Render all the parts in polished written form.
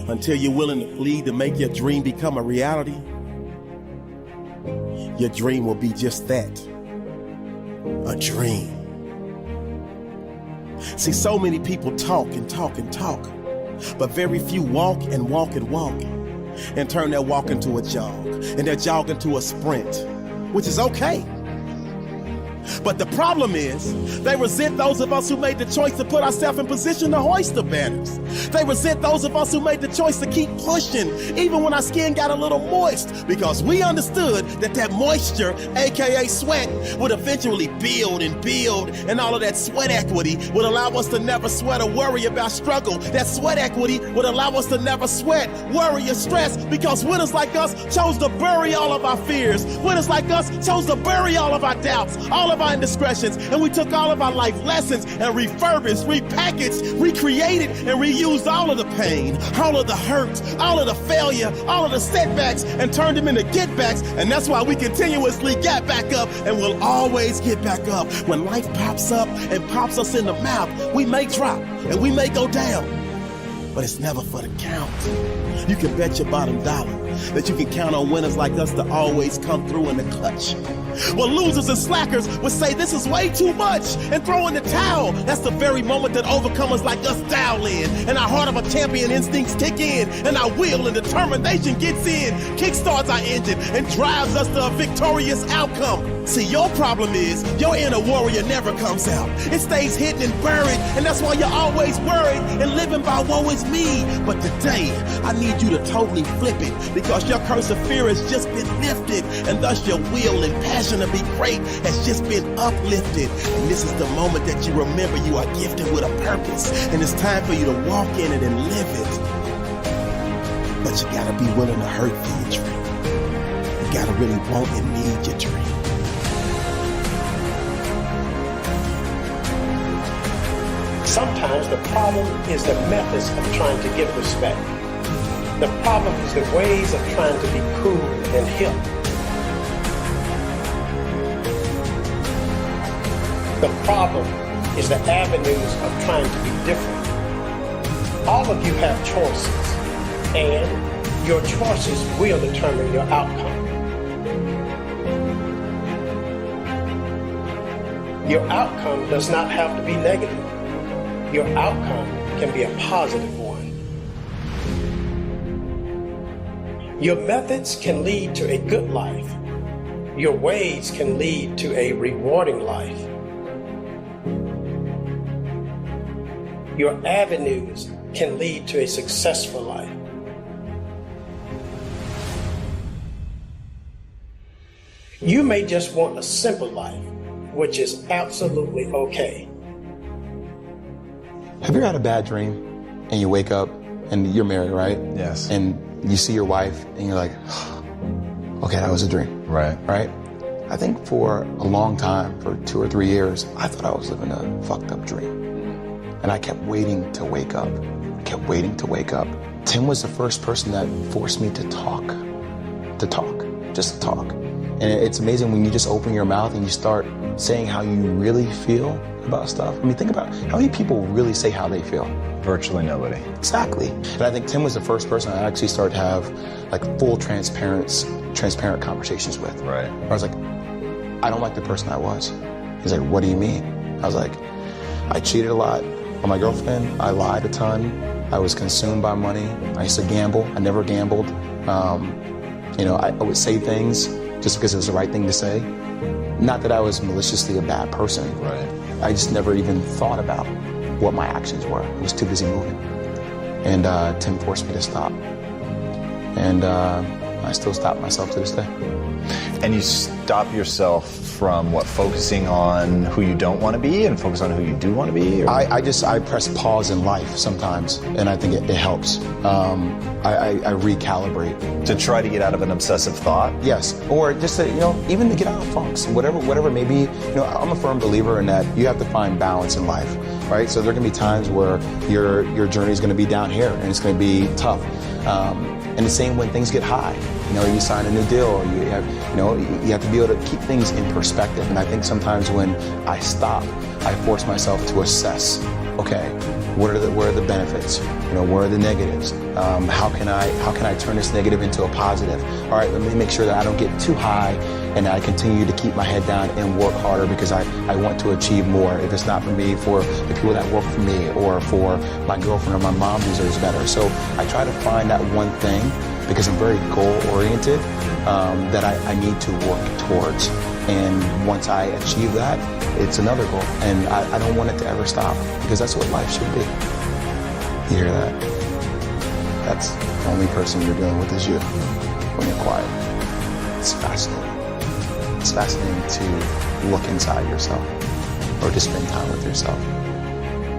Until you're willing to bleed to make your dream become a reality, your dream will be just that, a dream. See, so many people talk and talk and talk, but very few walk and walk and walk and turn their walk into a jog and their jog into a sprint, which is okay. But the problem is, they resent those of us who made the choice to put ourselves in position to hoist the banners. They resent those of us who made the choice to keep pushing, even when our skin got a little moist, because we understood that that moisture, aka sweat, would eventually build, and all of that sweat equity would allow us to never sweat or worry about struggle. That sweat equity would allow us to never sweat, worry, or stress, because winners like us chose to bury all of our fears. Winners like us chose to bury all of our doubts, all of our indiscretions, and we took all of our life lessons and refurbished, repackaged, recreated, and reused all of the pain, all of the hurt, all of the failure, all of the setbacks, and turned them into get-backs. And that's why we continuously get back up and will always get back up. When life pops up and pops us in the mouth, we may drop and we may go down, but it's never for the count. You can bet your bottom dollar that you can count on winners like us to always come through in the clutch. Well, losers and slackers would say this is way too much and throw in the towel. That's the very moment that overcomers like us dial in, and our heart of a champion instincts kick in, and our will and determination gets in, kickstarts our engine, and drives us to a victorious outcome. See, your problem is your inner warrior never comes out. It stays hidden and buried, and that's why you're always worried and living by woe is me. But today, I need you to totally flip it, because your curse of fear has just been lifted, and thus your will and passion to be great has just been uplifted. And this is the moment that you remember you are gifted with a purpose, and it's time for you to walk in it and live it. But you gotta be willing to hurt for your dream. You gotta really want and need your dream. Sometimes the problem is the methods of trying to get respect. The problem is the ways of trying to be cool and hip. The problem is the avenues of trying to be different. All of you have choices, and your choices will determine your outcome. Your outcome does not have to be negative. Your outcome can be a positive one. Your methods can lead to a good life. Your ways can lead to a rewarding life. Your avenues can lead to a successful life. You may just want a simple life, which is absolutely okay. Have you ever had a bad dream and you wake up and you're married, right? Yes. And you see your wife and you're like, okay, that was a dream. Right. Right? I think for a long time, for 2 or 3 years, I thought I was living a fucked up dream. And I kept waiting to wake up. Tim was the first person that forced me to talk, just to talk. And it's amazing when you just open your mouth and you start saying how you really feel about stuff. I mean, think about how many people really say how they feel. Virtually nobody. Exactly. And I think Tim was the first person I actually started to have like full transparent conversations with. Right. Where I was like, I don't like the person I was. He's like, what do you mean? I was like, I cheated a lot on my girlfriend. I lied a ton. I was consumed by money. I used to gamble. I never gambled. I would say things just because it was the right thing to say. Not that I was maliciously a bad person. Right. I just never even thought about what my actions were. I was too busy moving. And Tim forced me to stop. And I still stop myself to this day. And you stop yourself from what? Focusing on who you don't want to be and focus on who you do want to be? Or? I press pause in life sometimes, and I think it helps. I recalibrate. To try to get out of an obsessive thought? Yes, or just to, even to get out of funks, whatever it may be. I'm a firm believer in that you have to find balance in life, right? So there can be times where your journey is going to be down here, and it's going to be tough. And the same when things get high. You sign a new deal, you have to be able to keep things in perspective. And I think sometimes when I stop, I force myself to assess okay, what are the benefits? Where are the negatives? How can I turn this negative into a positive? All right, let me make sure that I don't get too high and I continue to keep my head down and work harder because I want to achieve more. If it's not for me, for the people that work for me or for my girlfriend or my mom deserves better. So I try to find that one thing because I'm very goal-oriented that I need to work towards. And once I achieve that, it's another goal. And I don't want it to ever stop because that's what life should be. You hear that? That's the only person you're dealing with is you when you're quiet. It's fascinating. It's fascinating to look inside yourself or to spend time with yourself.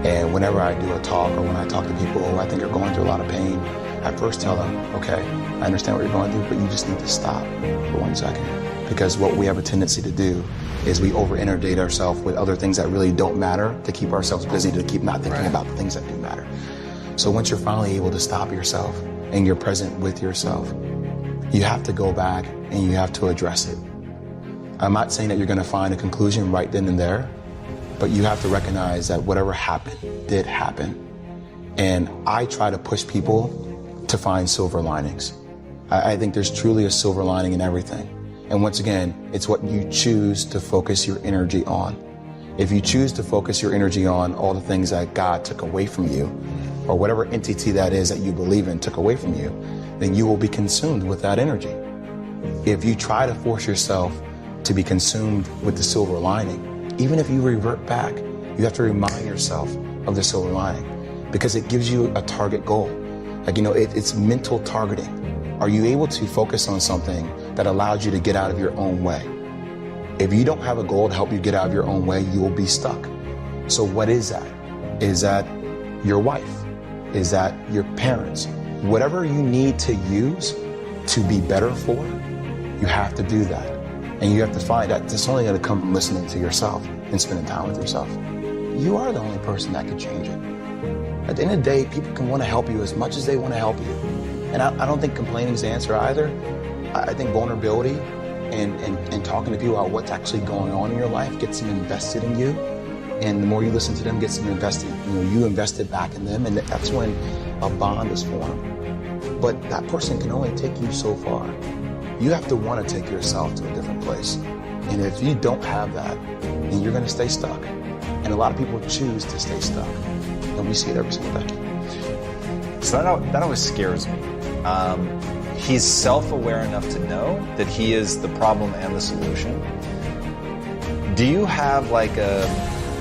And whenever I do a talk or when I talk to people who I think are going through a lot of pain, I first tell them, okay, I understand what you're going through, but you just need to stop for 1 second. Because what we have a tendency to do is we over-inundate ourselves with other things that really don't matter to keep ourselves busy, to keep not thinking about the things that do matter. So once you're finally able to stop yourself and you're present with yourself, you have to go back and you have to address it. I'm not saying that you're going to find a conclusion right then and there, but you have to recognize that whatever happened did happen. And I try to push people to find silver linings. I think there's truly a silver lining in everything. And once again, it's what you choose to focus your energy on. If you choose to focus your energy on all the things that God took away from you, or whatever entity that is that you believe in took away from you, then you will be consumed with that energy. If you try to force yourself to be consumed with the silver lining, even if you revert back, you have to remind yourself of the silver lining because it gives you a target goal. It's mental targeting. Are you able to focus on something that allows you to get out of your own way? If you don't have a goal to help you get out of your own way, you will be stuck. So what is that? Is that your wife? Is that your parents? Whatever you need to use to be better for, you have to do that. And you have to find that it's only going to come from listening to yourself and spending time with yourself. You are the only person that can change it. At the end of the day, people can want to help you as much as they want to help you. And I don't think complaining is the answer either. I think vulnerability and talking to people about what's actually going on in your life gets them invested in you. And the more you listen to them, gets them invested. You invested back in them, and that's when a bond is formed. But that person can only take you so far. You have to want to take yourself to a different place. And if you don't have that, then you're going to stay stuck. And a lot of people choose to stay stuck. And we see it every single day. So that always scares me. He's self-aware enough to know that he is the problem and the solution. Do you have like a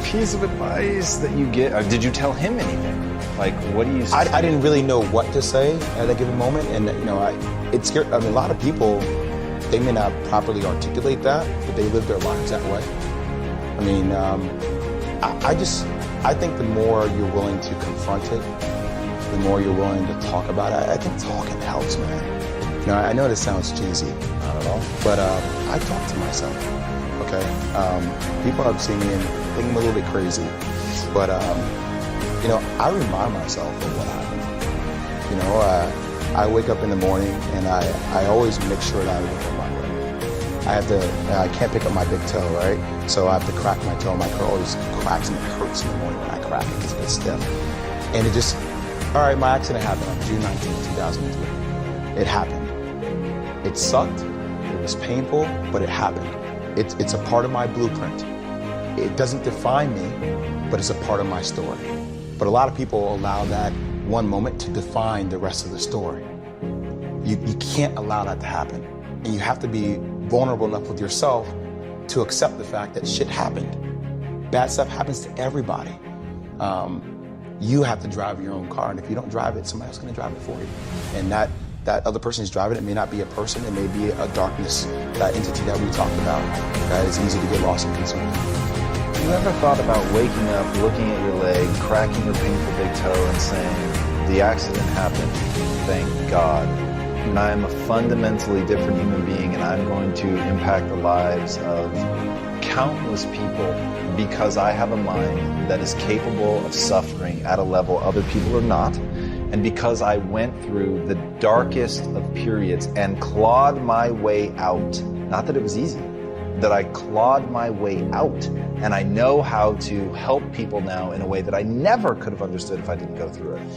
piece of advice that you get? Or did you tell him anything? Like, what do you say? I didn't really know what to say at that given moment. And, it scared, a lot of people, they may not properly articulate that, but they live their lives that way. I think the more you're willing to confront it, the more you're willing to talk about it. I think talking helps, man. I know this sounds cheesy, not at all, but I talk to myself, okay? People have seen me and think I'm a little bit crazy, but, I remind myself of what happened. I wake up in the morning and I always make sure that I look at my way. I can't pick up my big toe, right? So I have to crack my toe. My toe always cracks and it hurts in the morning when I crack it because it gets stiff. And all right, my accident happened on June 19, 2003. It happened. It sucked, it was painful, but it happened. It's a part of my blueprint. It doesn't define me, but it's a part of my story. But a lot of people allow that one moment to define the rest of the story. You can't allow that to happen. And you have to be vulnerable enough with yourself to accept the fact that shit happened. Bad stuff happens to everybody. You have to drive your own car, and if you don't drive it, somebody else is going to drive it for you. And that other person is driving it may not be a person, it may be a darkness, that entity that we talked about, that is easy to get lost and consumed. You ever thought about waking up, looking at your leg, cracking your painful big toe, and saying, the accident happened, thank God, and I am a fundamentally different human being, and I'm going to impact the lives of countless people because I have a mind that is capable of suffering at a level other people are not, and because I went through the darkest of periods and clawed my way out. Not that it was easy, that I clawed my way out. And I know how to help people now in a way that I never could have understood if I didn't go through it.